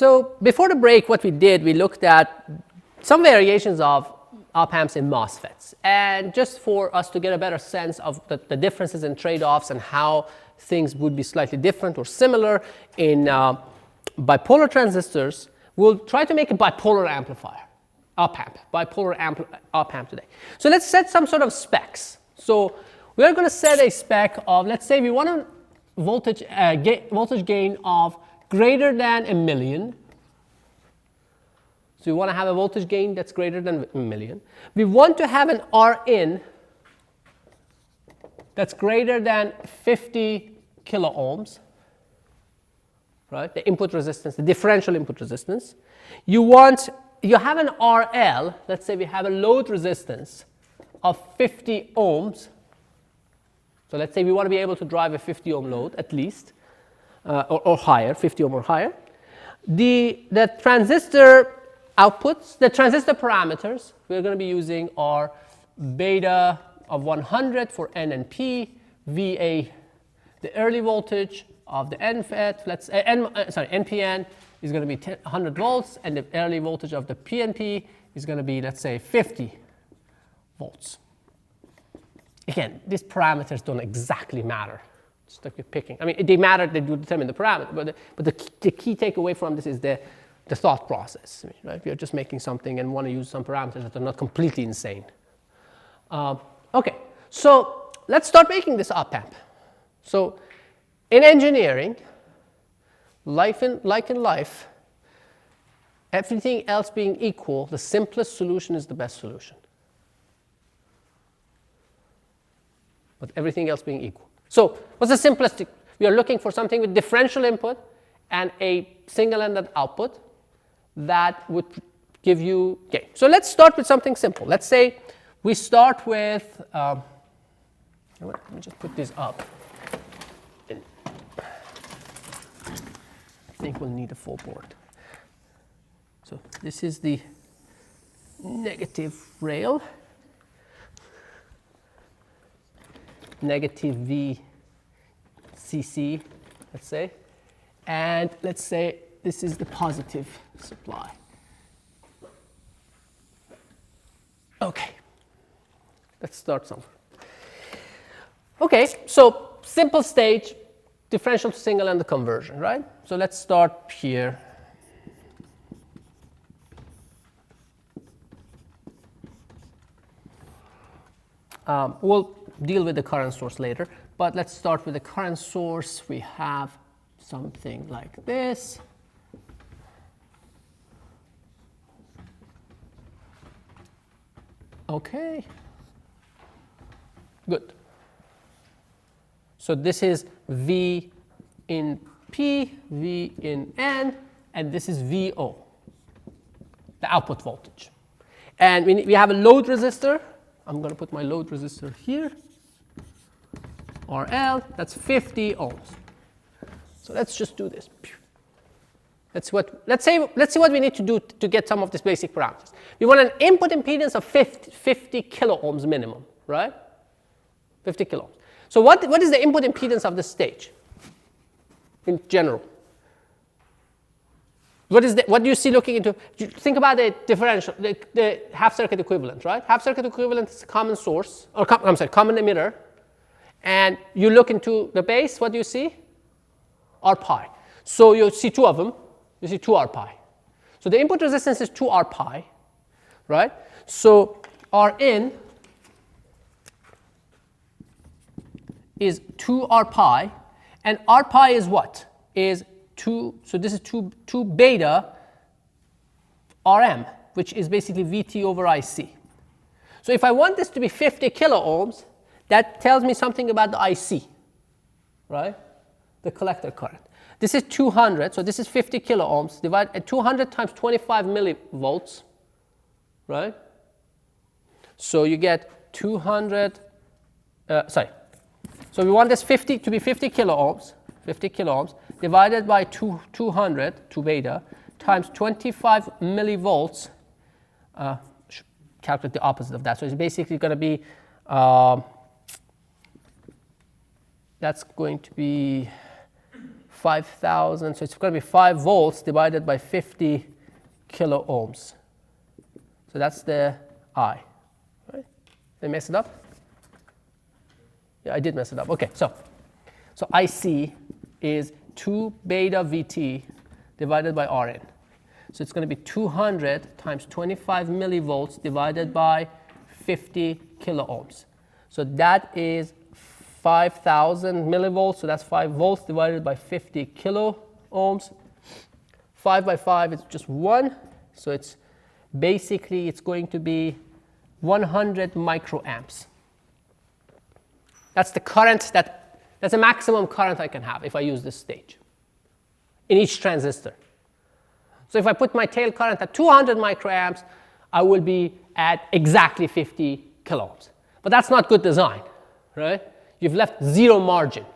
So before the break, what we did, we looked at some variations of op-amps in MOSFETs. And just for us to get a better sense of the differences and trade-offs and how things would be slightly different or similar in bipolar transistors, we'll try to make a bipolar amplifier, op-amp, bipolar op-amp today. So let's set some sort of specs. So we're going to set a spec of, let's say we want a voltage gain of greater than a million. So we want to have a voltage gain that's greater than a million. We want to have an Rin that's greater than 50 kilo ohms, right? The input resistance, the differential input resistance. You have an RL, let's say we have a load resistance of 50 ohms. So let's say we want to be able to drive a 50 ohm load at least, or higher, 50 ohm or higher. The transistor outputs, the transistor parameters we're going to be using are beta of 100 for N and P, VA, the early voltage of the NFET, NPN is going to be 100 volts, and the early voltage of the PNP is going to be, let's say, 50 volts. Again, these parameters don't exactly matter. It's like we're picking. I mean, they matter, they do determine the parameter, but the key takeaway from this is the thought process, right? We are just making something and want to use some parameters that are not completely insane. Okay, so let's start making this op-amp. So in engineering, like in life, everything else being equal, the simplest solution is the best solution. But everything else being equal. So what's the simplest? We are looking for something with differential input and a single-ended output that would give you gain. So let's start with something simple. Let's say we start with, let me just put this up. I think we'll need a full board. So this is the negative rail, negative VCC, let's say, and let's say this is the positive supply. Okay, let's start somewhere. Okay, so simple stage, differential to single and the conversion, right? So let's start here. We'll deal with the current source later, but let's start with the current source. We have something like this. Okay, good. So this is V in P, V in N, and this is VO, the output voltage. And we have a load resistor. I'm going to put my load resistor here, RL, that's 50 ohms. So let's just do this. Let's see what we need to do to get some of these basic parameters. We want an input impedance of 50 kilo ohms minimum, right? 50 kilo ohms. So what is the input impedance of the stage in general? What do you see looking into? Think about the differential, the half circuit equivalent, right? Half circuit equivalent is a common source, or common emitter. And you look into the base, what do you see? R pi. So you see two of them. You see 2 R pi. So the input resistance is 2 R pi, right? So R in is 2 R pi, and R pi is what? Is 2, so this is 2 beta Rm, which is basically Vt over Ic. So if I want this to be 50 kilo ohms, that tells me something about the Ic, right? The collector current. This is 200, so this is 50 kilo ohms, divided at 200 times 25 millivolts, right? So you get 200, so we want this 50 to be 50 kilo ohms, divided by 200, 2 beta, times 25 millivolts, calculate the opposite of that. So it's basically going to be, that's going to be 5,000, so it's going to be 5 volts divided by 50 kilo ohms. So that's the I. Right? Did I mess it up? Yeah, I did mess it up. Okay, so IC is 2 beta VT divided by Rn. So it's going to be 200 times 25 millivolts divided by 50 kilo ohms. So that is 5,000 millivolts, so that's 5 volts divided by 50 kilo ohms. 5 by 5 is just 1, so it's basically it's going to be 100 microamps. That's the current, that's the maximum current I can have if I use this stage in each transistor. So if I put my tail current at 200 microamps, I will be at exactly 50 kilo ohms. But that's not good design, right? You've left 0 margin,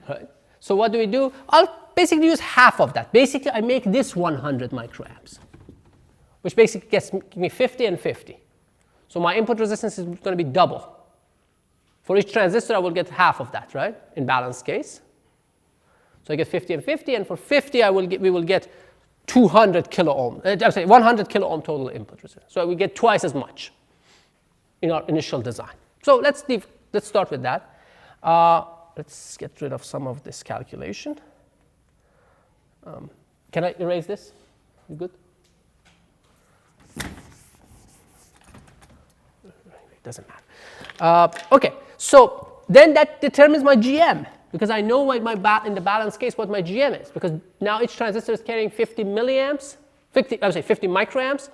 right? So what do? I'll basically use half of that. Basically, I make this 100 microamps, which basically gets me 50 and 50. So my input resistance is going to be double. For each transistor, I will get half of that, right, in balanced case. So I get 50 and 50, and for 50, we will get 200 kilo ohm. I'm sorry, 100 kilo ohm total input resistance. So we get twice as much in our initial design. So let's start with that. Let's get rid of some of this calculation. Can I erase this? You good? It doesn't matter. Okay, so then that determines my GM, because I know in the balanced case what my GM is, because now each transistor is carrying 50 milliamps, 50 microamps,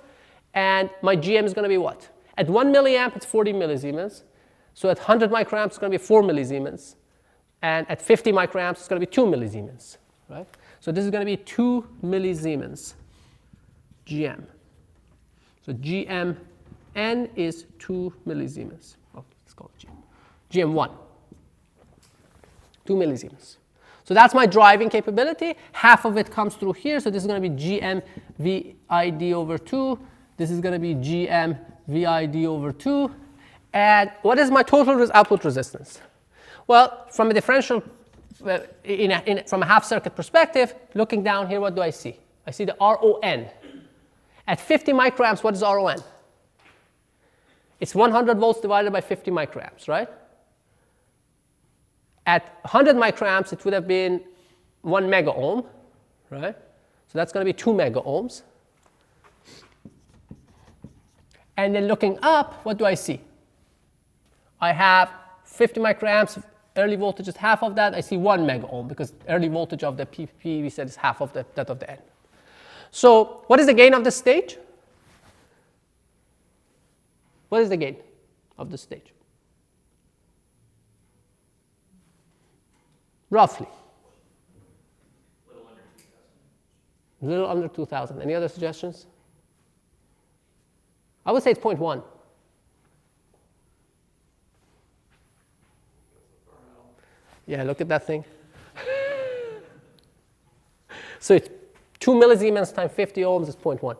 and my GM is going to be what? At 1 milliamp, it's 40 millisiemens. So at 100 microamps, it's going to be 4 millisiemens. And at 50 microamps, it's going to be 2 millisiemens, right? So this is going to be 2 millisiemens GM. So GMN is 2 millisiemens. Oh, let's call it GM1. 2 millisiemens. So that's my driving capability. Half of it comes through here. So this is going to be GM VID over 2. This is going to be GM VID over 2. And what is my total output resistance? Well, from a differential, from a half circuit perspective, looking down here, what do I see? I see the RON. At 50 microamps, what is RON? It's 100 volts divided by 50 microamps, right? At 100 microamps, it would have been 1 mega ohm, right? So that's going to be 2 mega ohms. And then looking up, what do I see? I have 50 microamps, early voltage is half of that. I see 1 mega ohm, because early voltage of the PP we said is half of that of the N. So what is the gain of this stage? What is the gain of this stage? Roughly. A little under 2,000. Any other suggestions? I would say it's 0.1. Yeah, look at that thing. So it's 2 millisiemens times 50 ohms is 0.1.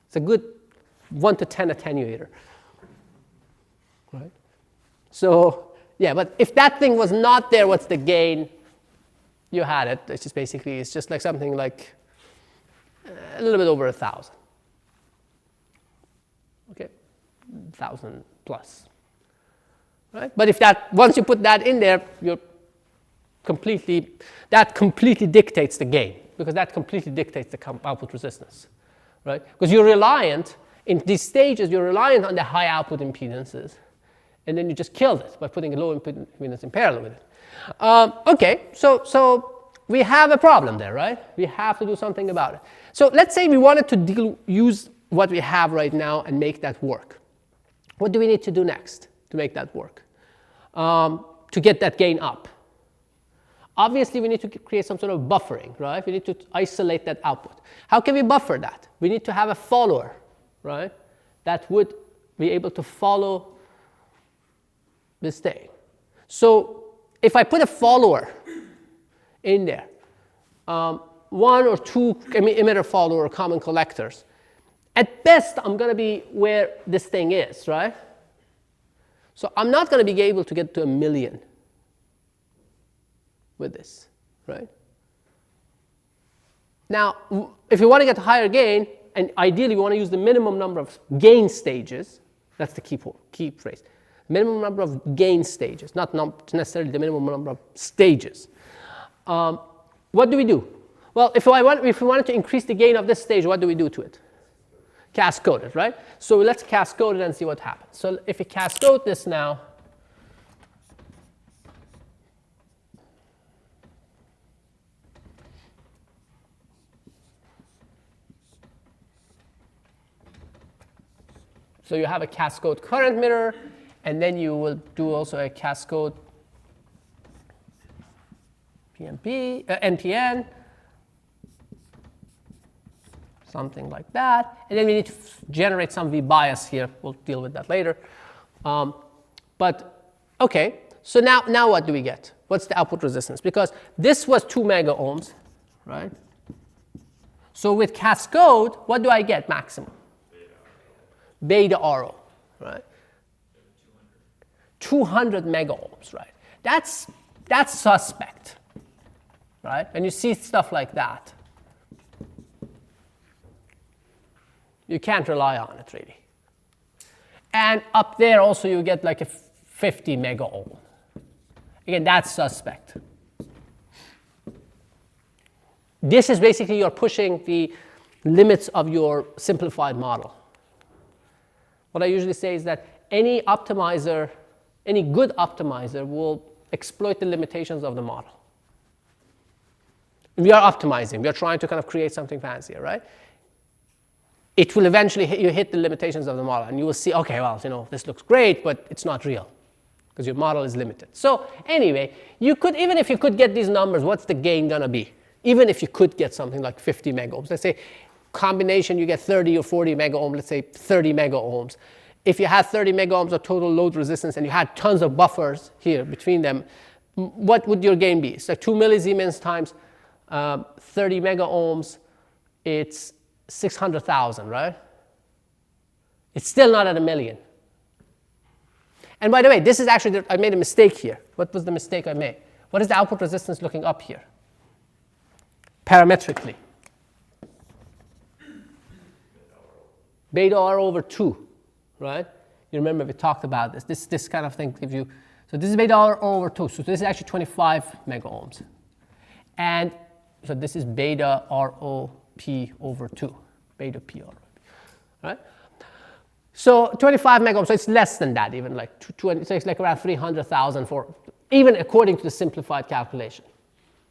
It's a good 1 to 10 attenuator. Right? So, yeah, but if that thing was not there, what's the gain? You had it. It's just basically, it's just like something like a little bit over 1,000. Okay, 1,000 plus. Right? But if once you put that in there, that completely dictates the gain, because that completely dictates the output resistance, right? Because you're reliant, in these stages, you're reliant on the high output impedances, and then you just killed it by putting a low impedance in parallel with it. Okay, so we have a problem there, right? We have to do something about it. So let's say we wanted to use what we have right now and make that work. What do we need to do next to make that work? To get that gain up? Obviously, we need to create some sort of buffering, right? We need to isolate that output. How can we buffer that? We need to have a follower, right, that would be able to follow this thing. So if I put a follower in there, 1 or 2 emitter follower common collectors, at best, I'm going to be where this thing is, right? So I'm not going to be able to get to 1 million. with this, right? Now, if you want to get higher gain, and ideally we want to use the minimum number of gain stages, that's the key phrase. Minimum number of gain stages, not necessarily the minimum number of stages. What do we do? Well, if we wanted to increase the gain of this stage, what do we do to it? Cascode it, right? So let's cascode it and see what happens. So if we cascode this now, so you have a cascode current mirror, and then you will do also a cascode NPN, something like that. And then we need to generate some V bias here. We'll deal with that later. But OK, so now what do we get? What's the output resistance? Because this was 2 mega ohms, right? So with cascode, what do I get maximum? Beta RO, right? 200 mega ohms, right? That's suspect, right? When you see stuff like that, you can't rely on it really. And up there also you get like a 50 mega ohm. Again, that's suspect. This is basically you're pushing the limits of your simplified model. What I usually say is that any optimizer, any good optimizer will exploit the limitations of the model. We are optimizing. We are trying to kind of create something fancier, right? It will eventually hit the limitations of the model, and you will see, okay, well, this looks great, but it's not real because your model is limited. So anyway, you could, even if you could get these numbers, what's the gain going to be? Even if you could get something like 50 mega ohms, let's say combination you get 30 or 40 mega ohms, let's say 30 mega ohms. If you had 30 mega ohms of total load resistance and you had tons of buffers here between them, what would your gain be? It's like 2 millisiemens times 30 mega ohms, it's 600,000, right? It's still not at a million. And by the way, this is actually, I made a mistake here. What was the mistake I made? What is the output resistance looking up here? Parametrically. Beta R over 2, right? You remember we talked about this. This kind of thing gives you, so this is beta R over 2. So this is actually 25 mega ohms. And so this is beta ROP over 2, beta P ROP, right? So 25 mega ohms, so it's less than that, even like 20, so it's like around 300,000 for, even according to the simplified calculation,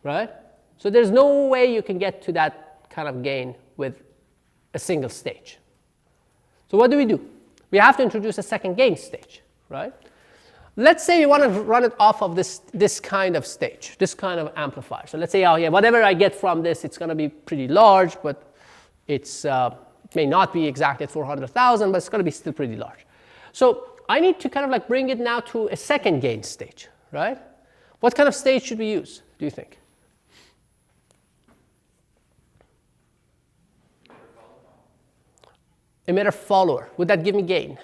right? So there's no way you can get to that kind of gain with a single stage. So what do? We have to introduce a second gain stage, right? Let's say you want to run it off of this kind of stage, this kind of amplifier. So let's say, oh yeah, whatever I get from this, it's going to be pretty large, but it may not be exactly at 400,000, but it's going to be still pretty large. So I need to kind of like bring it now to a second gain stage, right? What kind of stage should we use, do you think? Emitter follower. Would that give me gain?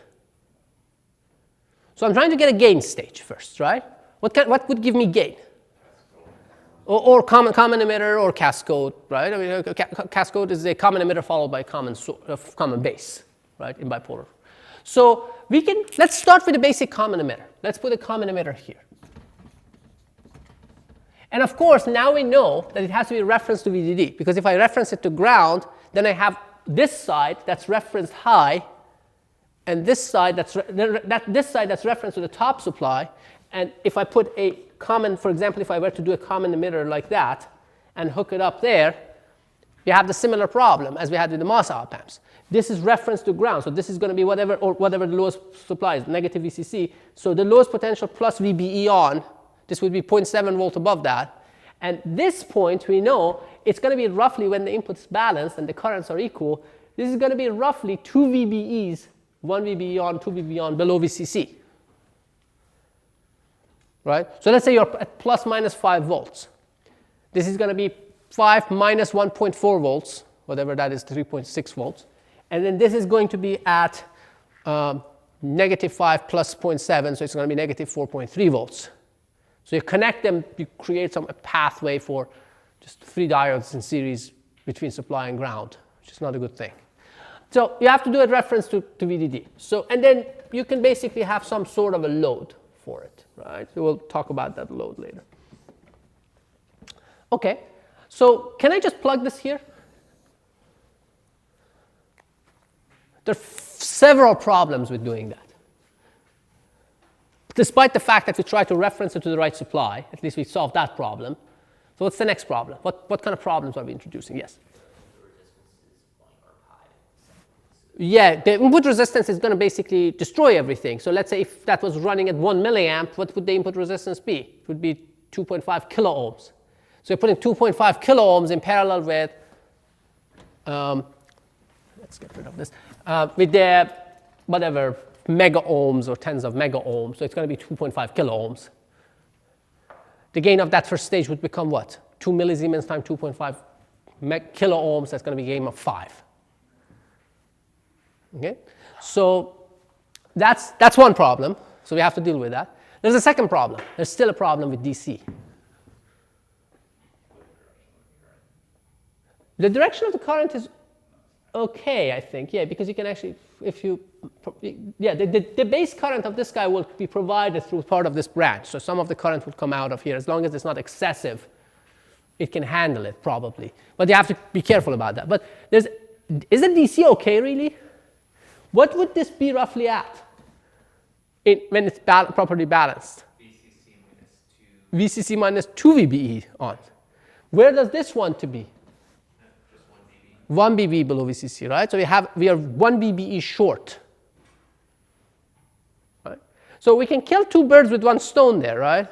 So I'm trying to get a gain stage first, right? What would give me gain? Or common emitter or cascode, right? I mean, cascode is a common emitter followed by a common base, right, in bipolar. So let's start with a basic common emitter. Let's put a common emitter here. And of course, now we know that it has to be referenced to VDD, because if I reference it to ground, then I have this side that's referenced high, and this side that's referenced to the top supply. And if I put a common, for example, if I were to do a common emitter like that and hook it up there, you have the similar problem as we had with the MOS op amps. This is referenced to ground, so this is going to be whatever the lowest supply is, negative VCC. So the lowest potential plus VBE on, this would be 0.7 volt above that. And this point, we know it's going to be roughly, when the input's balanced and the currents are equal, this is going to be roughly 2 VBEs, 1 VBE on, 2 VBE on below VCC. Right? So let's say you're at plus minus 5 volts. This is going to be 5 minus 1.4 volts, whatever that is, 3.6 volts. And then this is going to be at negative 5 plus 0.7, so it's going to be negative 4.3 volts. So you connect them, you create a pathway for just 3 diodes in series between supply and ground, which is not a good thing. So you have to do a reference to VDD. So, and then you can basically have some sort of a load for it, right? So we'll talk about that load later. Okay, so can I just plug this here? There are several problems with doing that. Despite the fact that we try to reference it to the right supply, at least we solved that problem. So what's the next problem? What kind of problems are we introducing? Yes? Yeah, the input resistance is going to basically destroy everything. So let's say if that was running at 1 milliamp, what would the input resistance be? It would be 2.5 kilo ohms. So you're putting 2.5 kilo ohms in parallel with, let's get rid of this, with the whatever mega ohms or tens of mega ohms. So it's going to be 2.5 kilo ohms. The gain of that first stage would become what? 2 millisiemens times 2.5 kilo ohms. That's going to be a gain of 5. Okay, so that's one problem. So we have to deal with that. There's a second problem. There's still a problem with DC. The direction of the current is okay, I think. Yeah, because you can actually, if you, yeah, the base current of this guy will be provided through part of this branch. So some of the current will come out of here. As long as it's not excessive, it can handle it probably. But you have to be careful about that. But is the DC okay really? What would this be roughly at when it's properly balanced? VCC minus 2 VBE on. Where does this want to be? Just 1 VBE below VCC, right? So we are 1 VBE short. Right? So we can kill 2 birds with 1 stone there, right?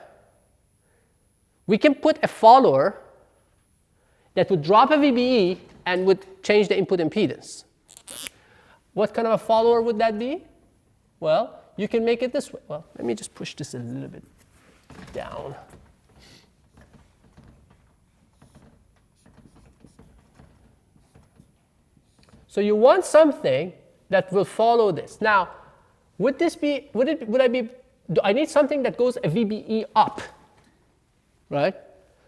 We can put a follower that would drop a VBE and would change the input impedance. What kind of a follower would that be? Well, you can make it this way. Well, let me just push this a little bit down. So you want something that will follow this. Now, would I need something that goes a VBE up, right?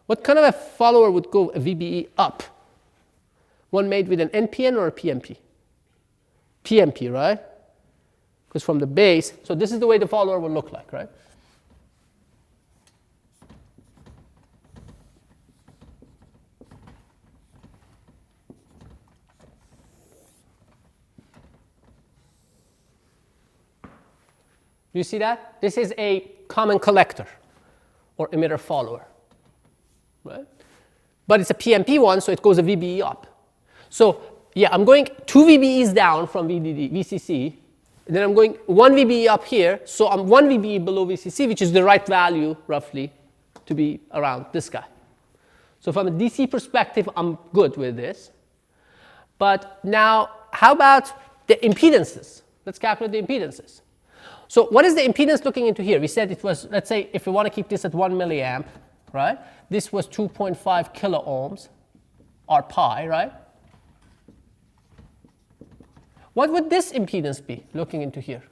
What kind of a follower would go a VBE up? One made with an NPN or a PNP? PNP, right? Because from the base, so this is the way the follower will look like, right? You see that? This is a common collector or emitter follower, right? But it's a PNP one, so it goes a VBE up. So yeah, I'm going 2 VBEs down from VCC, and then I'm going 1 VBE up here, so I'm 1 VBE below VCC, which is the right value, roughly, to be around this guy. So from a DC perspective, I'm good with this. But now, how about the impedances? Let's calculate the impedances. So what is the impedance looking into here? We said it was, let's say, if we want to keep this at 1 milliamp, right? This was 2.5 kilo ohms, or pi, right? What would this impedance be looking into here?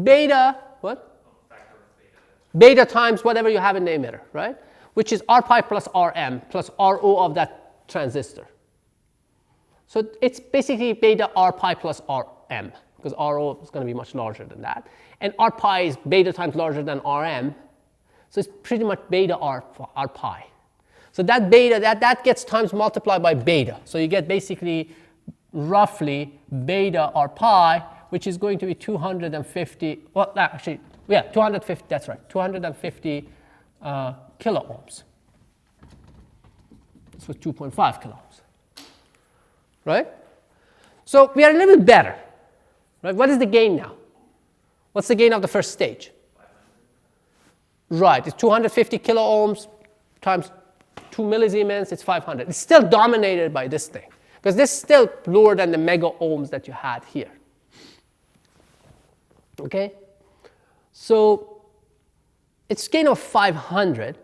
Beta, what? Beta times whatever you have in the emitter, right? Which is R pi plus Rm plus Ro of that transistor. So it's basically beta R pi plus Rm, because Ro is going to be much larger than that. And R pi is beta times larger than Rm. So it's pretty much beta R pi. So that beta, that gets times multiplied by beta. So you get basically roughly beta R pi, which is going to be 250, well, actually, yeah, 250, that's right, 250 kilo ohms. This was 2.5 kilo ohms, right? So we are a little bit better, right? What is the gain now? What's the gain of the first stage? 500. Right, it's 250 kilo ohms times 2 millisiemens, it's 500. It's still dominated by this thing, because this is still lower than the mega ohms that you had here. Okay? So it's gain of 500.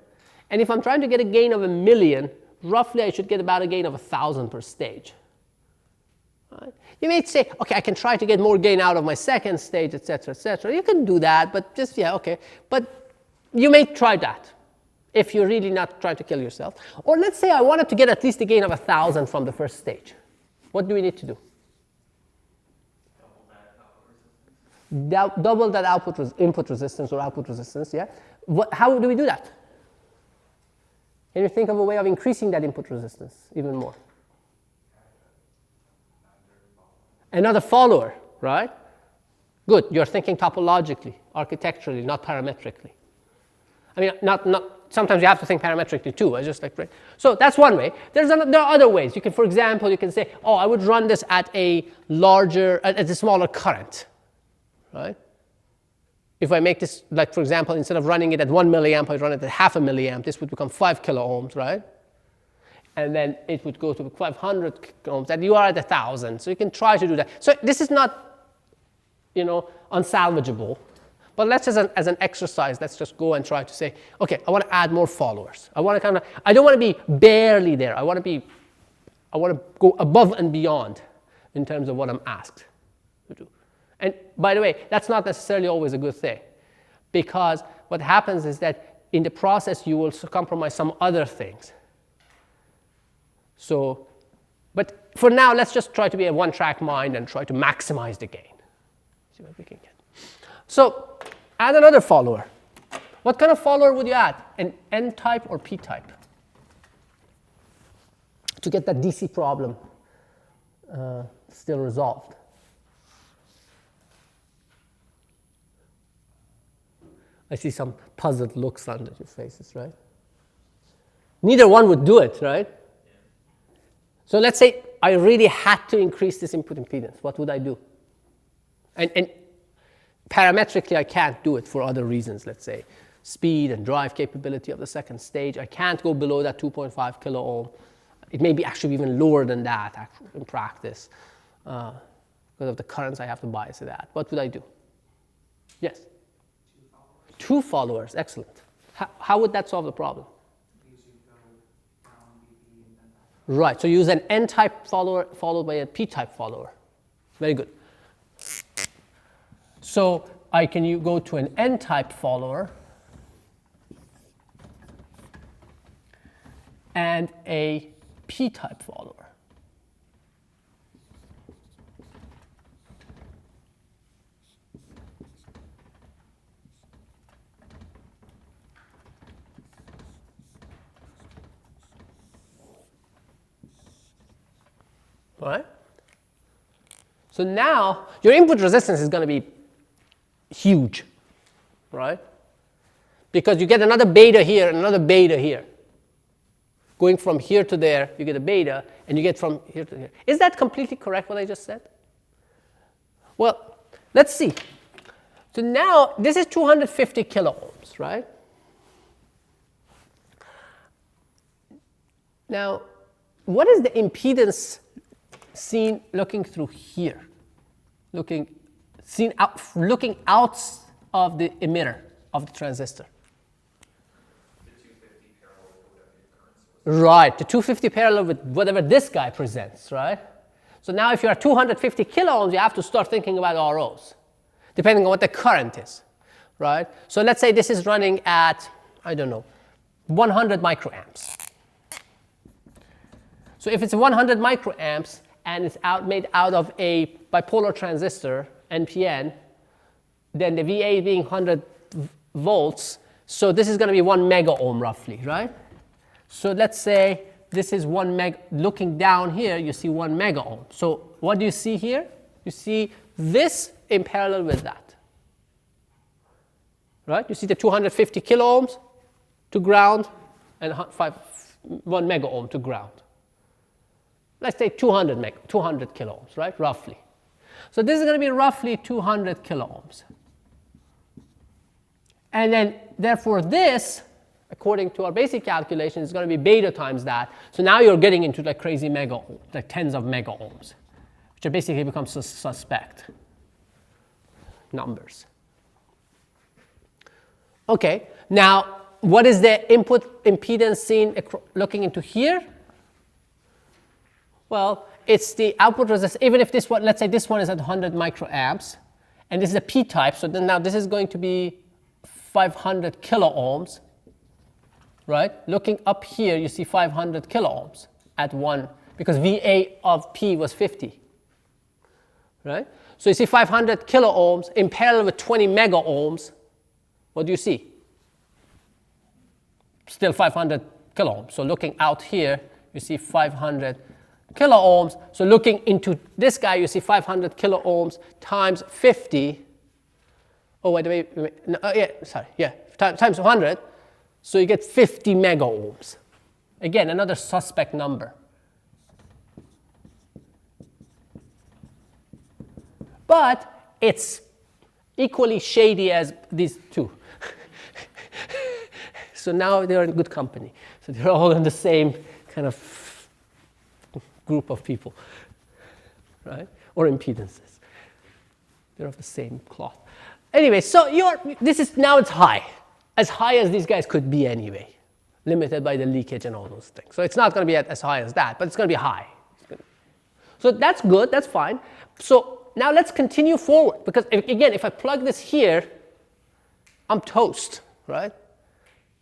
And if I'm trying to get a gain of 1 million, roughly I should get about a gain of 1,000 per stage. Right? You may say, okay, I can try to get more gain out of my second stage, et cetera, et cetera. You can do that, but just, yeah, okay. But You may try that if you're really not trying to kill yourself. Or let's say I wanted to get at least a gain of 1,000 from the first stage. What do we need to do? Double that input resistance or output resistance, yeah? How do we do that? Can you think of a way of increasing that input resistance even more? Another follower, right? Good, you're thinking topologically, architecturally, not parametrically. I mean, sometimes you have to think parametrically too. I just like, right? So that's one way. There are other ways. You can, for example, you can say, oh, I would run this at a smaller current, right? If I make this, like, for example, instead of running it at 1 milliamp, I run it at half a milliamp, this would become 5 kilo ohms, right? And then it would go to 500 ohms, and you are at 1,000. So you can try to do that. So this is not, unsalvageable. But let's, as an exercise, let's just go and try to say, okay, I want to add more followers. I don't want to be barely there. I want to go above and beyond in terms of what I'm asked to do. And by the way, that's not necessarily always a good thing, because what happens is that in the process you will compromise some other things. So, but for now, let's just try to be a one-track mind and try to maximize the gain. See what we can get. So, add another follower. What kind of follower would you add? An N-type or P-type? To get that DC problem still resolved. I see some puzzled looks on your faces, right? Neither one would do it, right? So let's say I really had to increase this input impedance. What would I do? And parametrically, I can't do it for other reasons, let's say speed and drive capability of the second stage. I can't go below that 2.5 kilo ohm. It may be actually even lower than that actually, in practice. Because of the currents I have to bias it at. What would I do? Yes? Two followers, excellent. How would that solve the problem? Right, so use an N-type follower followed by a P-type follower. Very good. So you go to an N-type follower and a P-type follower. All right? So now your input resistance is going to be huge, right? Because you get another beta here and another beta here. Going from here to there, you get a beta, and you get from here to here. Is that completely correct, what I just said? Well, let's see. So now this is 250 kilo ohms, right? Now, what is the impedance seen looking through here, looking out of the emitter of the transistor? The 250 parallel with whatever your current source. Right, the 250 parallel with whatever this guy presents, right? So now if you're at 250 kilo ohms, you have to start thinking about ROs, depending on what the current is, right? So let's say this is running at, 100 microamps. So if it's 100 microamps, and it's made out of a bipolar transistor, NPN, then the VA being 100 volts, so this is going to be 1 mega ohm roughly, right? So let's say this is 1 mega, looking down here, you see 1 mega ohm. So what do you see here? You see this in parallel with that, right? You see the 250 kilo ohms to ground and 1 mega ohm to ground. Let's say 200 kilo ohms, right, roughly. So this is going to be roughly 200 kilo ohms. And then, therefore, this, according to our basic calculation, is going to be beta times that. So now you're getting into like crazy mega ohms, like tens of mega ohms, which basically become suspect numbers. Okay, now what is the input impedance seen looking into here? Well, it's the output resistance, even if this one, let's say this one is at 100 microamps, and this is a P-type, so then now this is going to be 500 kilo ohms, right? Looking up here, you see 500 kilo ohms at 1, because VA of P was 50, right? So you see 500 kilo ohms in parallel with 20 mega ohms. What do you see? Still 500 kilo ohms. So looking out here, you see 500 kilo ohms. So looking into this guy, you see 500 kilo ohms times 50. Oh, wait. No, times 100. So you get 50 mega ohms. Again, another suspect number. But it's equally shady as these two. So now they're in good company. So they're all in the same kind of group of people, right? Or impedances. They're of the same cloth. Anyway, so now it's high. As high as these guys could be anyway, limited by the leakage and all those things. So it's not going to be as high as that, but it's going to be high. So that's good, that's fine. So now let's continue forward, because again, if I plug this here, I'm toast, right?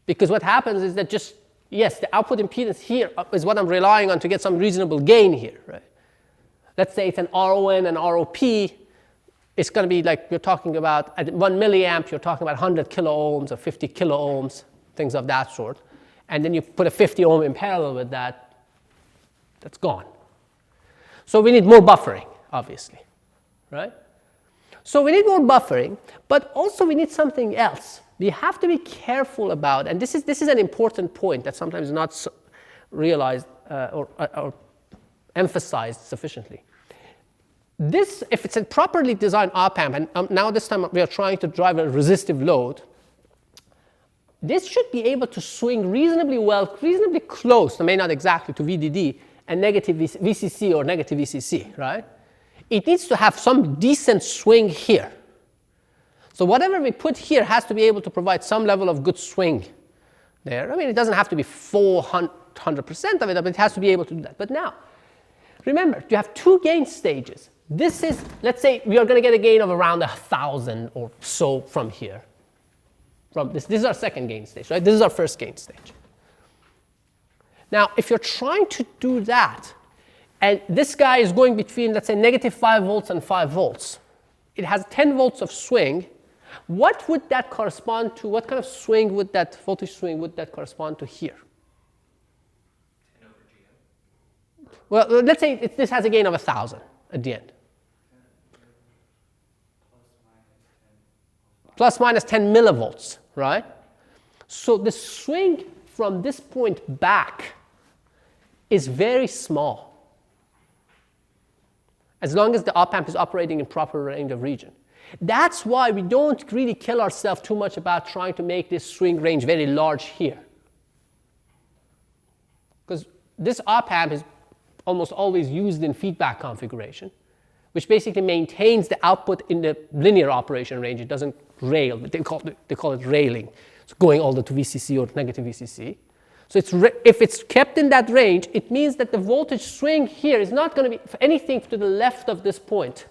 Because what happens is that yes, the output impedance here is what I'm relying on to get some reasonable gain here, right? Let's say it's an RON and ROP. It's going to be like you're talking about at 1 milliamp, you're talking about 100 kilo ohms or 50 kilo ohms, things of that sort. And then you put a 50 ohm in parallel with that, that's gone. So we need more buffering, obviously, right? So we need more buffering, but also we need something else. We have to be careful about, and this is an important point that sometimes is not realized or emphasized sufficiently. This, if it's a properly designed op-amp, and now this time we are trying to drive a resistive load, this should be able to swing reasonably well, reasonably close, may not exactly to VDD, and negative VCC or negative VCC, right? It needs to have some decent swing here. So whatever we put here has to be able to provide some level of good swing there. I mean, it doesn't have to be 400% of it, but it has to be able to do that. But now, remember, you have two gain stages. This is, let's say we are going to get a gain of around 1,000 or so from here. From this is our second gain stage, right? This is our first gain stage. Now, if you're trying to do that, and this guy is going between, let's say, negative 5 volts and 5 volts, it has 10 volts of swing. What would that correspond to? What kind of swing would that voltage swing would that correspond to here? 10 over GM. Well, let's say this has a gain of 1,000 at the end. Plus minus 10 millivolts, right? So the swing from this point back is very small, as long as the op-amp is operating in proper range of region. That's why we don't really kill ourselves too much about trying to make this swing range very large here. Because this op-amp is almost always used in feedback configuration, which basically maintains the output in the linear operation range. It doesn't rail, but they call it railing. It's going all the way to VCC or negative VCC. So if it's kept in that range, it means that the voltage swing here is not going to be, if anything to the left of this point,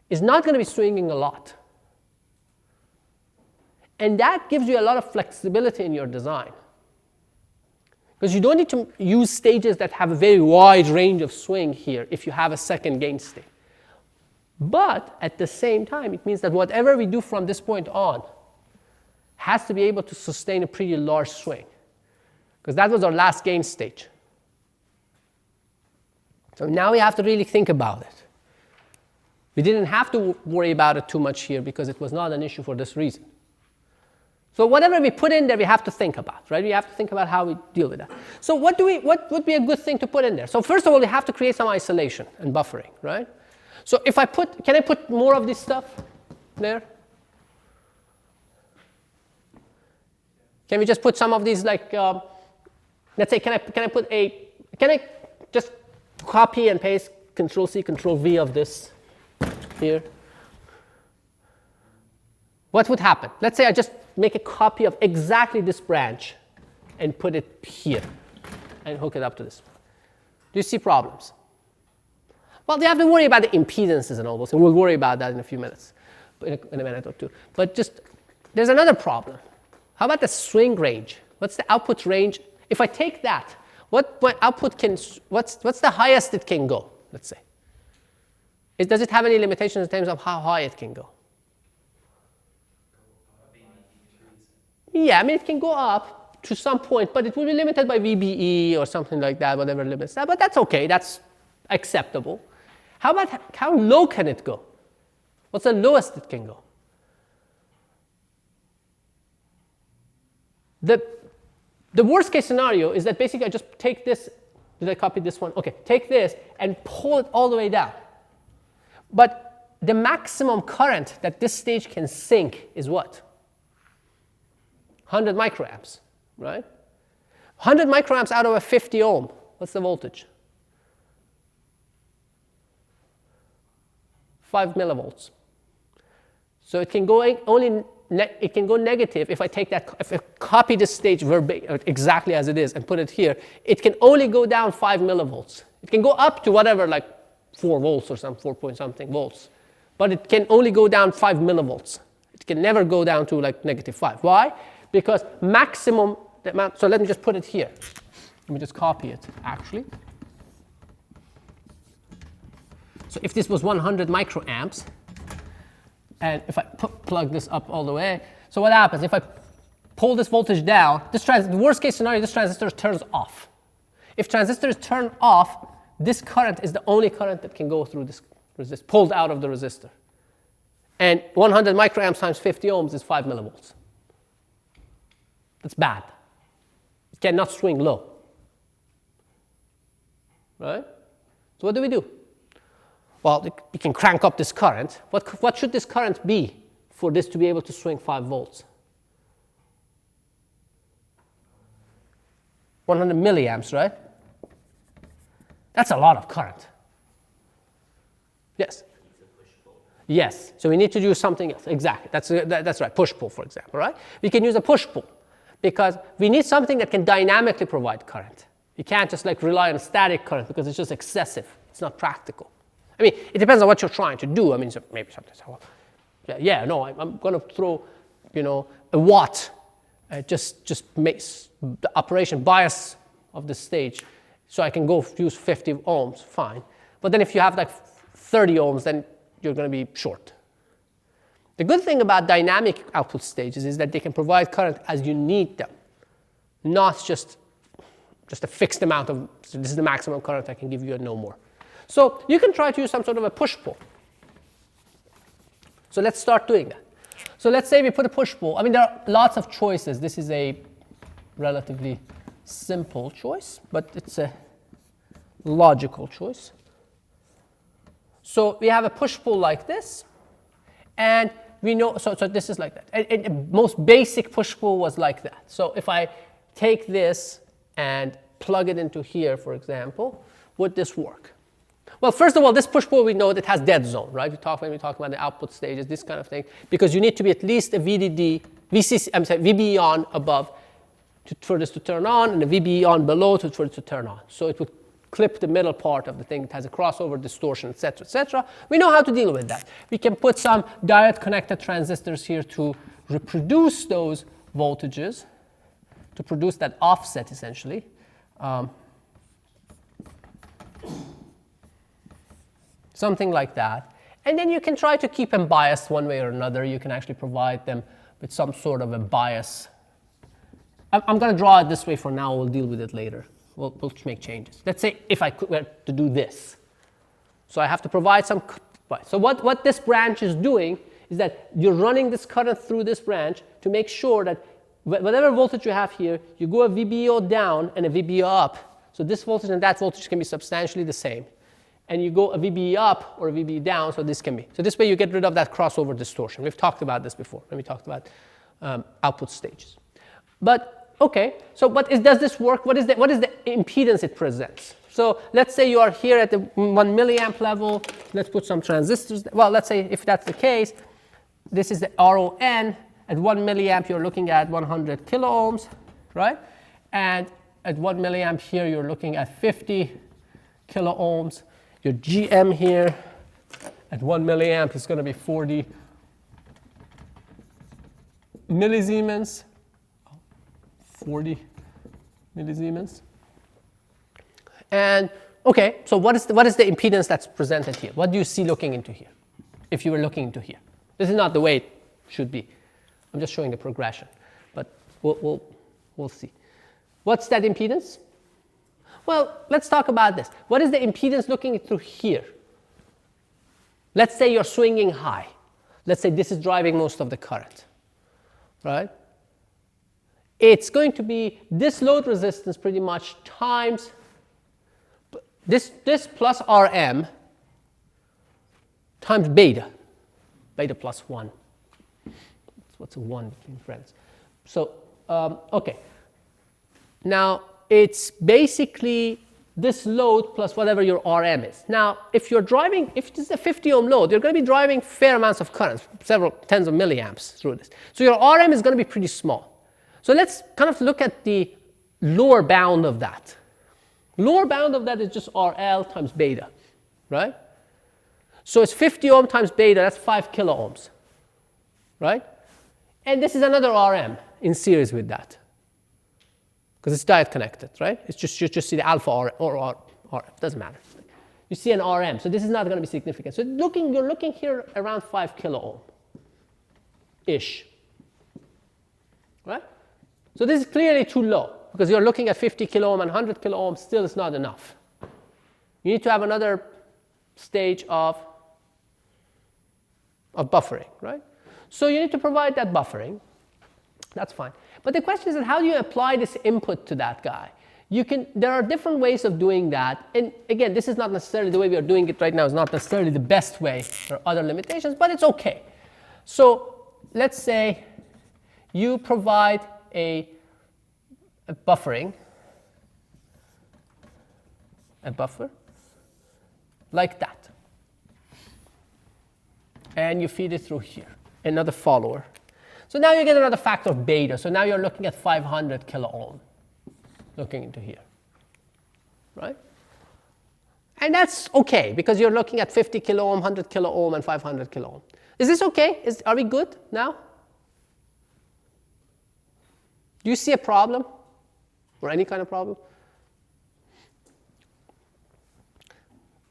is not going to be swinging a lot. And that gives you a lot of flexibility in your design. Because you don't need to use stages that have a very wide range of swing here if you have a second gain state. But at the same time, it means that whatever we do from this point on has to be able to sustain a pretty large swing. Because that was our last gain stage. So now we have to really think about it. We didn't have to worry about it too much here because it was not an issue for this reason. So whatever we put in there, we have to think about, right? We have to think about how we deal with that. So what would be a good thing to put in there? So first of all, we have to create some isolation and buffering, right? So if can I put more of this stuff there? Can we just put some of these, like, let's say, can I just copy and paste Control C, Control V of this here? What would happen? Let's say I just make a copy of exactly this branch and put it here and hook it up to this. Do you see problems? Well, you have to worry about the impedances and all those, and we'll worry about that in a few minutes, in a minute or two. But just there's another problem. How about the swing range? What's the output range? If I take that, what my output can, what's the highest it can go, let's say? Does it have any limitations in terms of how high it can go? Yeah, I mean, it can go up to some point, but it will be limited by VBE or something like that, whatever limits that. But that's OK. That's acceptable. How about how low can it go? What's the lowest it can go? The worst case scenario is that basically I just take this. Did I copy this one? OK, take this and pull it all the way down. But the maximum current that this stage can sink is what? 100 microamps, right? 100 microamps out of a 50 ohm. What's the voltage? 5 millivolts. So it can go only it can go negative if I take that, if I copy this stage exactly as it is and put it here. It can only go down 5 millivolts. It can go up to whatever, like 4 volts or some 4 point something volts, but it can only go down 5 millivolts. It can never go down to like -5. Why? Because maximum amount. So let me just put it here. Let me just copy it actually. So if this was 100 microamps, and if I plug this up all the way, so what happens if I pull this voltage down? The worst case scenario, this transistor turns off. If transistor is turned off, this current is the only current that can go through this resistor, pulled out of the resistor. And 100 microamps times 50 ohms is 5 millivolts. That's bad. It cannot swing low. Right? So what do we do? Well, we can crank up this current. What should this current be for this to be able to swing 5 volts? 100 milliamps, right? That's a lot of current. Yes? Yes. So we need to do something else. Exactly. That's right. Push-pull, for example, right? We can use a push-pull because we need something that can dynamically provide current. You can't just like rely on static current because it's just excessive. It's not practical. I mean, it depends on what you're trying to do. I mean, so maybe sometimes, I'm going to throw, a watt. Just makes the operation bias of the stage, so I can go use 50 ohms. Fine. But then if you have like 30 ohms, then you're going to be short. The good thing about dynamic output stages is that they can provide current as you need them, not just a fixed amount of. So this is the maximum current I can give you and no more. So you can try to use some sort of a push-pull. So let's start doing that. So let's say we put a push-pull. I mean, there are lots of choices. This is a relatively simple choice, but it's a logical choice. So we have a push-pull like this, and we know, so this is like that. And the most basic push-pull was like that. So if I take this and plug it into here, for example, would this work? Well, first of all, this push-pull, we know that it has dead zone, right? When we talk about the output stages, this kind of thing, because you need to be at least a VBE on above for this to turn on, and a VBE on below for it to turn on. So it would clip the middle part of the thing. It has a crossover, distortion, et cetera, et cetera. We know how to deal with that. We can put some diode-connected transistors here to reproduce those voltages, to produce that offset, essentially. Something like that. And then you can try to keep them biased one way or another. You can actually provide them with some sort of a bias. I'm going to draw it this way for now. We'll deal with it later. We'll make changes. Let's say if I were to do this. So I have to provide some bias. So what this branch is doing is that you're running this current through this branch to make sure that whatever voltage you have here, you go a VBO down and a VBO up. So this voltage and that voltage can be substantially the same. And you go a VBE up or a VBE down, so this can be. So this way you get rid of that crossover distortion. We've talked about this before when we talked about output stages. But okay, so does this work? What is the impedance it presents? So let's say you are here at the 1 milliamp level. Let's put some transistors. Well, let's say if that's the case, this is the RON. At 1 milliamp, you're looking at 100 kilo ohms, right? And at 1 milliamp here, you're looking at 50 kilo ohms. Your GM here at 1 milliamp is going to be 40 millisiemens, 40 millisiemens. And okay, so what is the impedance that's presented here? What do you see looking into here? If you were looking into here, this is not the way it should be. I'm just showing the progression, but we'll see. What's that impedance? Well, let's talk about this. What is the impedance looking through here? Let's say you're swinging high. Let's say this is driving most of the current, right? It's going to be this load resistance pretty much times this plus Rm times beta plus 1. What's a 1 between friends? So, okay. Now, it's basically this load plus whatever your Rm is. Now, if you're driving, if this is a 50 ohm load, you're going to be driving fair amounts of current, several tens of milliamps through this. So your Rm is going to be pretty small. So let's kind of look at the lower bound of that. Lower bound of that is just RL times beta, right? So it's 50 ohm times beta, that's 5 kilo ohms, right? And this is another Rm in series with that, because it's diode connected, right? It's just you just see the alpha or RF, doesn't matter. You see an Rm, so this is not going to be significant. So you're looking here around 5 kilo ohm-ish, right? So this is clearly too low, because you're looking at 50 kilo ohm and 100 kilo ohm, still is not enough. You need to have another stage of buffering, right? So you need to provide that buffering. That's fine. But the question is, how do you apply this input to that guy? There are different ways of doing that. And again, this is not necessarily the way we are doing it right now. It's not necessarily the best way. There are other limitations, but it's OK. So let's say you provide a buffer like that. And you feed it through here, another follower. So now you get another factor of beta. So now you're looking at 500 kilo ohm, looking into here, right? And that's OK, because you're looking at 50 kilo ohm, 100 kilo ohm, and 500 kilo ohm. Is this OK? Are we good now? Do you see a problem, or any kind of problem?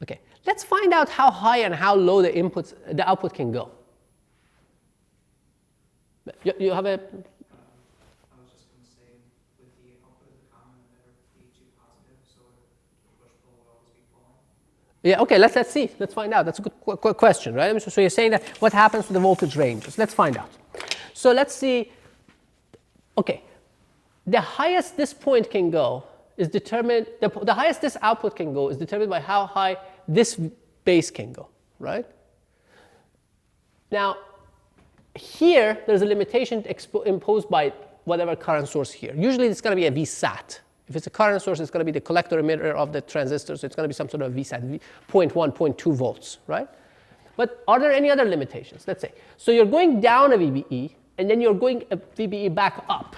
OK, let's find out how high and how low the output can go. You have a. I was just going to say, with the output of the common emitter be positive, so the push-pull will always be pulling. Yeah, OK, let's see. Let's find out. That's a good question, right? So you're saying that what happens to the voltage ranges? Let's find out. So let's see. OK, the highest this point can go is determined, the highest this output can go is determined by how high this base can go, right? Now, here, there's a limitation imposed by whatever current source here. Usually, it's going to be a VSAT. If it's a current source, it's going to be the collector emitter of the transistor, so it's going to be some sort of VSAT, 0.1, 0.2 volts, right? But are there any other limitations? Let's say. So you're going down a VBE, and then you're going a VBE back up.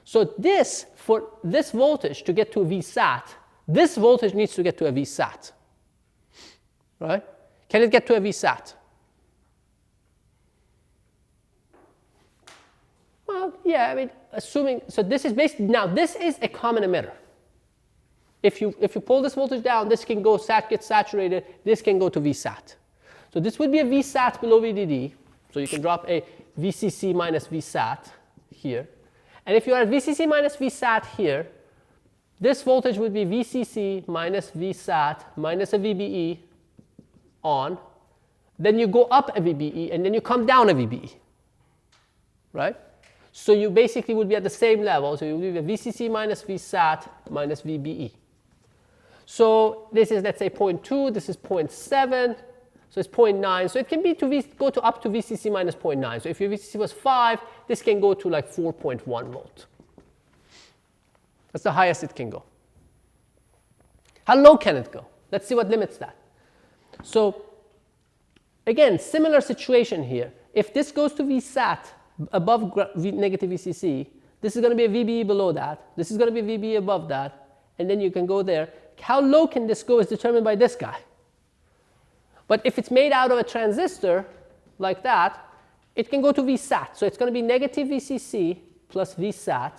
So for this voltage to get to a VSAT, this voltage needs to get to a VSAT, right? Can it get to a VSAT? Well, yeah, I mean, assuming, so this is basically, now this is a common emitter. If you pull this voltage down, this can go, get saturated, this can go to VSAT. So this would be a VSAT below VDD, so you can drop a VCC minus VSAT here. And if you are at VCC minus VSAT here, this voltage would be VCC minus VSAT minus a VBE on. Then you go up a VBE, and then you come down a VBE, right? So you basically would be at the same level. So you would be a VCC minus VSAT minus VBE. So this is, let's say, 0.2. This is 0.7. So it's 0.9. So it can be go to up to VCC minus 0.9. So if your VCC was 5, this can go to like 4.1 volt. That's the highest it can go. How low can it go? Let's see what limits that. So again, similar situation here. If this goes to VSAT above negative VCC, this is going to be a VBE below that. This is going to be a VBE above that. And then you can go there. How low can this go is determined by this guy. But if it's made out of a transistor like that, it can go to VSAT. So it's going to be negative VCC plus VSAT,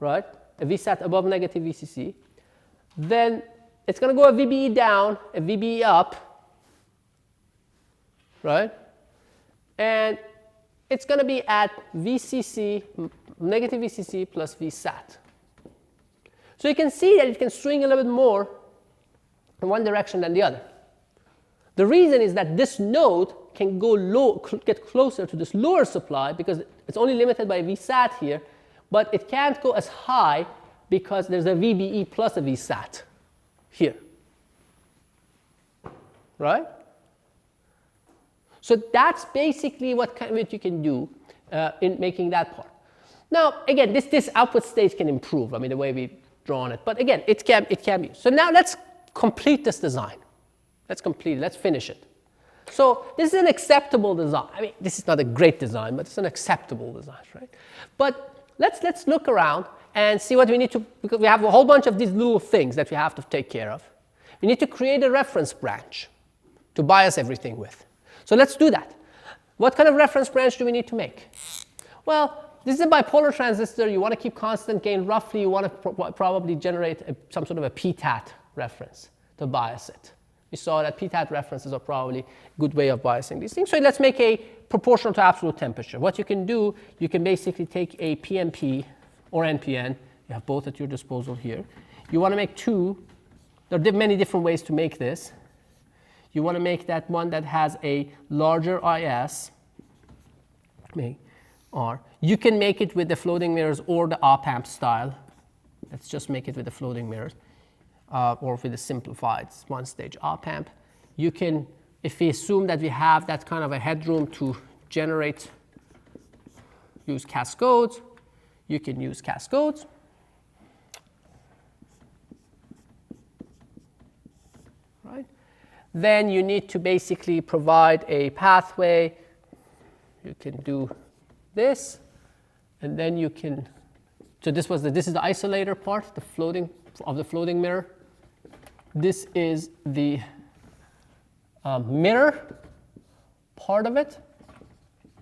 right? A VSAT above negative VCC. Then it's going to go a VBE down, a VBE up, right? And it's going to be at VCC, negative VCC plus VSAT. So you can see that it can swing a little bit more in one direction than the other. The reason is that this node can go low, get closer to this lower supply because it's only limited by VSAT here, but it can't go as high because there's a VBE plus a VSAT here, right? So that's basically what you can do in making that part. Now, again, this output stage can improve, I mean, the way we've drawn it. But again, it can be. So now let's complete this design. Let's complete it. Let's finish it. So this is an acceptable design. I mean, this is not a great design, but it's an acceptable design, right? But let's look around and see what we need to, because we have a whole bunch of these little things that we have to take care of. We need to create a reference branch to bias everything with. So let's do that. What kind of reference branch do we need to make? Well, this is a bipolar transistor. You want to keep constant gain. Roughly, you want to probably generate some sort of a PTAT reference to bias it. We saw that PTAT references are probably a good way of biasing these things. So let's make a proportional to absolute temperature. What you can do, you can basically take a PMP or NPN. You have both at your disposal here. You want to make two. There are many different ways to make this. You want to make that one that has a larger IS. Or you can make it with the floating mirrors or the op-amp style. Let's just make it with the floating mirrors. Or with a simplified one-stage op-amp. You can, if we assume that we have that kind of a headroom to generate, use cascodes, you can use cascodes. Right? Then you need to basically provide a pathway. You can do this, and then you can, so this is the isolator part, the floating mirror. This is the mirror part of it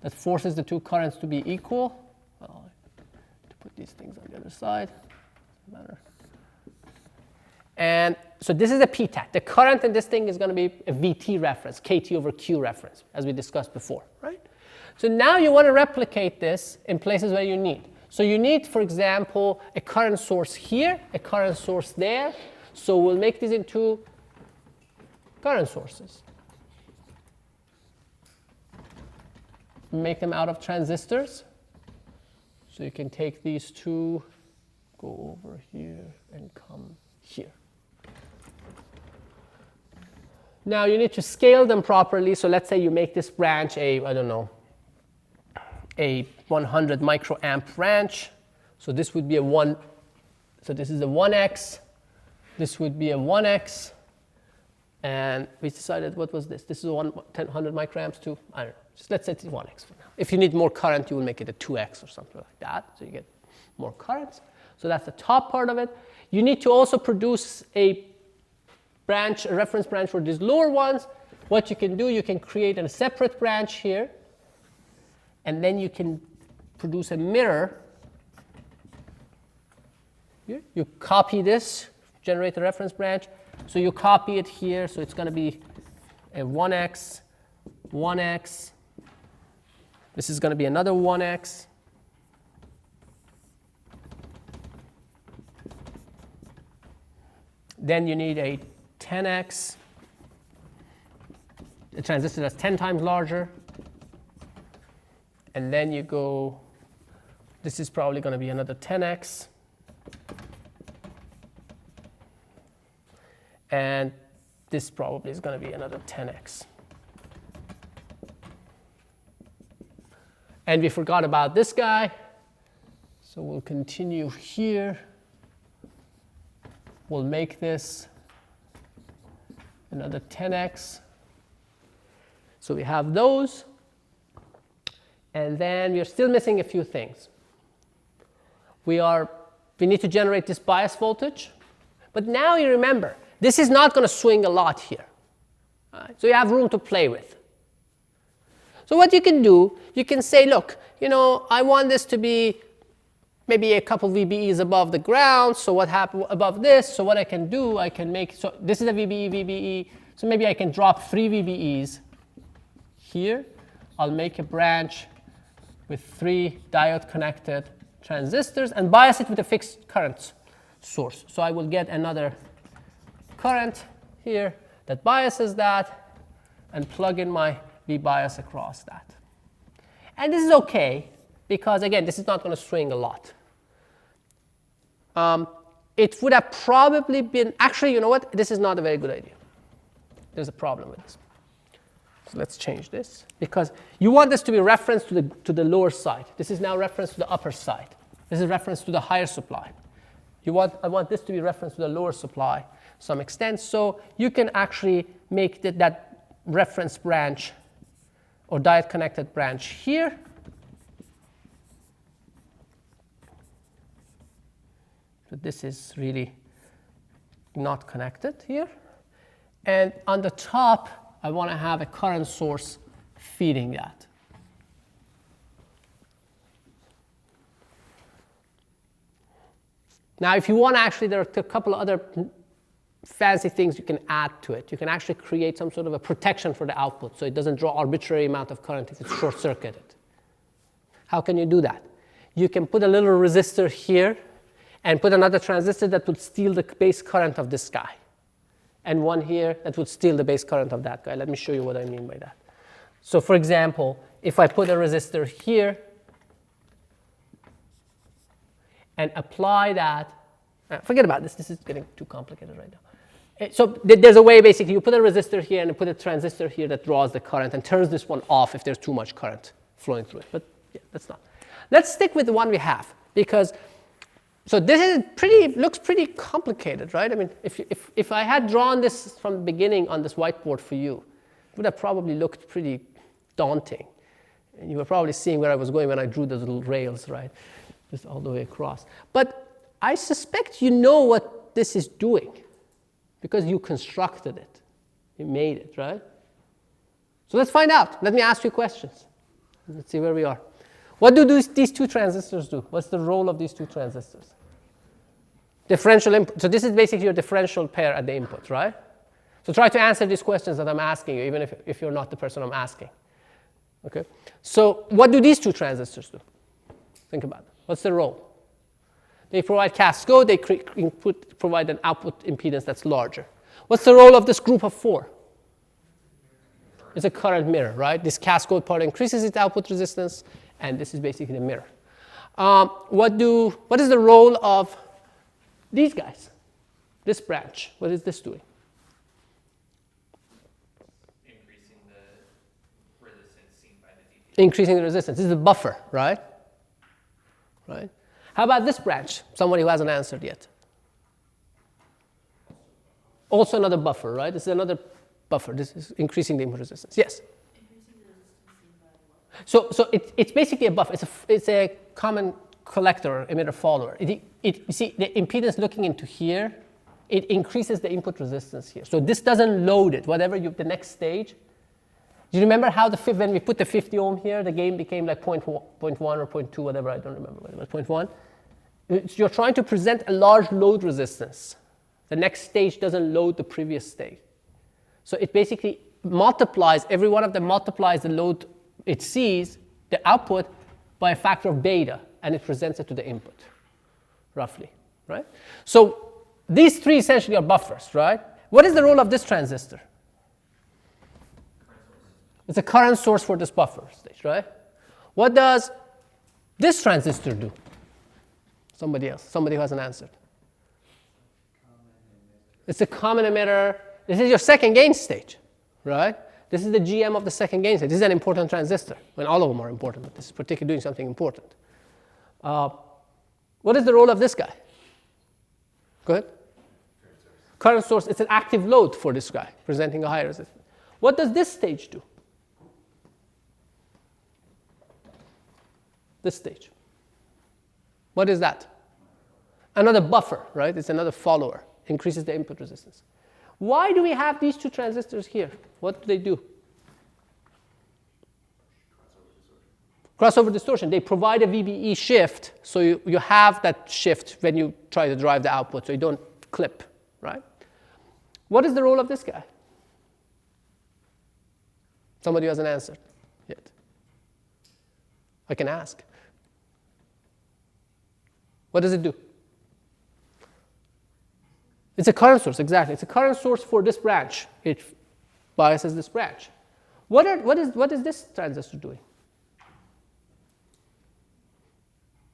that forces the two currents to be equal. Well, I have to put these things on the other side. Doesn't matter. And so this is a PTAT. The current in this thing is going to be a VT reference, KT over Q reference, as we discussed before, right? So now you want to replicate this in places where you need. So you need, for example, a current source here, a current source there. So we'll make these into current sources. Make them out of transistors. So you can take these two, go over here, and come here. Now you need to scale them properly. So let's say you make this branch a 100 microamp branch. So this would be a 1. So this is a 1x. This would be a 1x. And we decided, what was this? This is 100 microamps to, I don't know, just let's say it's 1x for now. If you need more current, you will make it a 2x or something like that. So you get more currents. So that's the top part of it. You need to also produce a reference branch for these lower ones. What you can do, you can create a separate branch here. And then you can produce a mirror. Here. You copy this, generate a reference branch. So you copy it here. So it's going to be a 1x, 1x. This is going to be another 1x. Then you need a 10x, a transistor that's 10 times larger. And then you go, this is probably going to be another 10x. And this probably is going to be another 10x. And we forgot about this guy. So we'll continue here. We'll make this another 10x. So we have those. And then we are still missing a few things. We need to generate this bias voltage. But now you remember, this is not going to swing a lot here. Right? So you have room to play with. So what you can do, you can say, look, I want this to be maybe a couple VBEs above the ground. So what happens above this? So what I can do, I can make, so this is a VBE. So maybe I can drop 3 VBEs here. I'll make a branch with 3 diode connected transistors and bias it with a fixed current source. So I will get another current here that biases that and plug in my V bias across that. And this is OK, because again, this is not going to swing a lot. It would have probably been, actually, you know what? This is not a very good idea. There's a problem with this. So let's change this, because you want this to be referenced to the lower side. This is now referenced to the upper side. This is referenced to the higher supply. I want this to be referenced to the lower supply to some extent. So you can actually make that reference branch or diode connected branch here. So this is really not connected here. And on the top, I want to have a current source feeding that. Now, if you want to actually, there are a couple of other fancy things you can add to it. You can actually create some sort of a protection for the output so it doesn't draw arbitrary amount of current if it's short-circuited. How can you do that? You can put a little resistor here and put another transistor that would steal the base current of this guy, and one here that would steal the base current of that guy. Let me show you what I mean by that. So for example, if I put a resistor here and apply that, forget about this. This is getting too complicated right now. So there's a way, basically, you put a resistor here and you put a transistor here that draws the current and turns this one off if there's too much current flowing through it. But yeah, that's not. Let's stick with the one we have, because so this is looks pretty complicated, right? I mean, if I had drawn this from the beginning on this whiteboard for you, it would have probably looked pretty daunting. And you were probably seeing where I was going when I drew those little rails, right? Just all the way across. But I suspect you know what this is doing, because you constructed it. You made it, right? So let's find out. Let me ask you questions. Let's see where we are. What do these 2 transistors do? What's the role of these 2 transistors? Differential input. So this is basically your differential pair at the input, right? So try to answer these questions that I'm asking you, even if you're not the person I'm asking. Okay? So what do these 2 transistors do? Think about it. What's their role? They provide cascode. They provide an output impedance that's larger. What's the role of this group of 4? It's a current mirror, right? This cascode part increases its output resistance, and this is basically the mirror. What is the role of these guys? This branch, what is this doing? Increasing the resistance seen by the DT. Increasing the resistance. This is a buffer, right? Right. How about this branch? Somebody who hasn't answered yet. Also another buffer, right? This is another buffer. This is increasing the input resistance. Yes? So it's basically a buffer. It's a common collector, emitter follower. You see, the impedance looking into here, it increases the input resistance here. So this doesn't load it. Whatever the next stage. Do you remember how when we put the 50 ohm here, the gain became like 0.1 or 0.2, whatever, I don't remember whether it was 0.1. So you're trying to present a large load resistance. The next stage doesn't load the previous stage. So it basically multiplies, every one of them multiplies the load it sees, the output, by a factor of beta, and it presents it to the input, roughly, right? So these 3 essentially are buffers, right? What is the role of this transistor? It's a current source for this buffer stage, right? What does this transistor do? Somebody else, somebody who hasn't answered. It's a common emitter. This is your second gain stage, right? This is the GM of the second gain stage. This is an important transistor. I mean, all of them are important, but this is particularly doing something important. What is the role of this guy? Go ahead. Current source. It's an active load for this guy, presenting a higher resistance. What does this stage do? This stage. What is that? Another buffer, right? It's another follower. Increases the input resistance. Why do we have these 2 transistors here? What do they do? Crossover distortion, they provide a VBE shift, so you have that shift when you try to drive the output, so you don't clip, right? What is the role of this guy? Somebody who hasn't answered yet. I can ask. What does it do? It's a current source, exactly. It's a current source for this branch. It biases this branch. What is this transistor doing?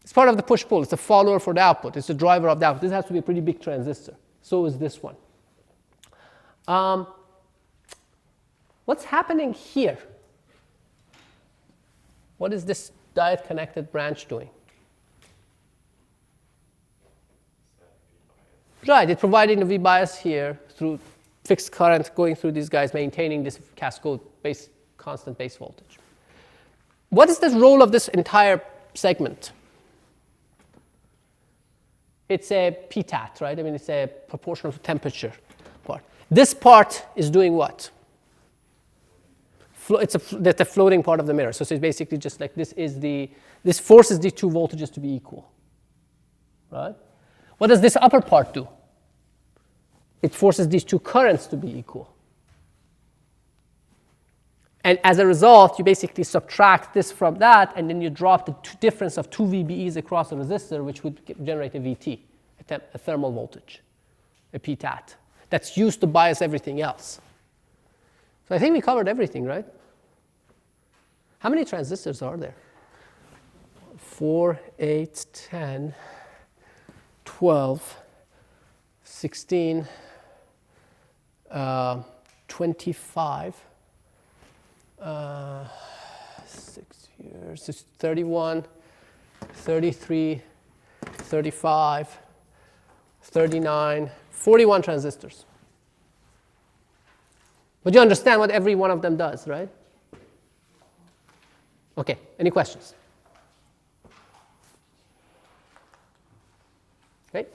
It's part of the push-pull. It's a follower for the output. It's the driver of the output. This has to be a pretty big transistor. So is this one. What's happening here? What is this diode-connected branch doing? Right, it's providing the V-bias here through fixed current going through these guys, maintaining this cascade constant base voltage. What is the role of this entire segment? It's a PTAT, right? I mean, it's a proportional to temperature part. This part is doing what? It's the floating part of the mirror. So it's basically just like this forces these two voltages to be equal, right? What does this upper part do? It forces these two currents to be equal. And as a result, you basically subtract this from that, and then you drop the difference of two VBEs across a resistor, which would generate a VT, a thermal voltage, a PTAT, that's used to bias everything else. So I think we covered everything, right? How many transistors are there? 4, 8, 10, 12, 16, 25, 6 years, it's 31, 33, 35, 39, 41 transistors. But you understand what every one of them does, right? Okay, any questions? Okay.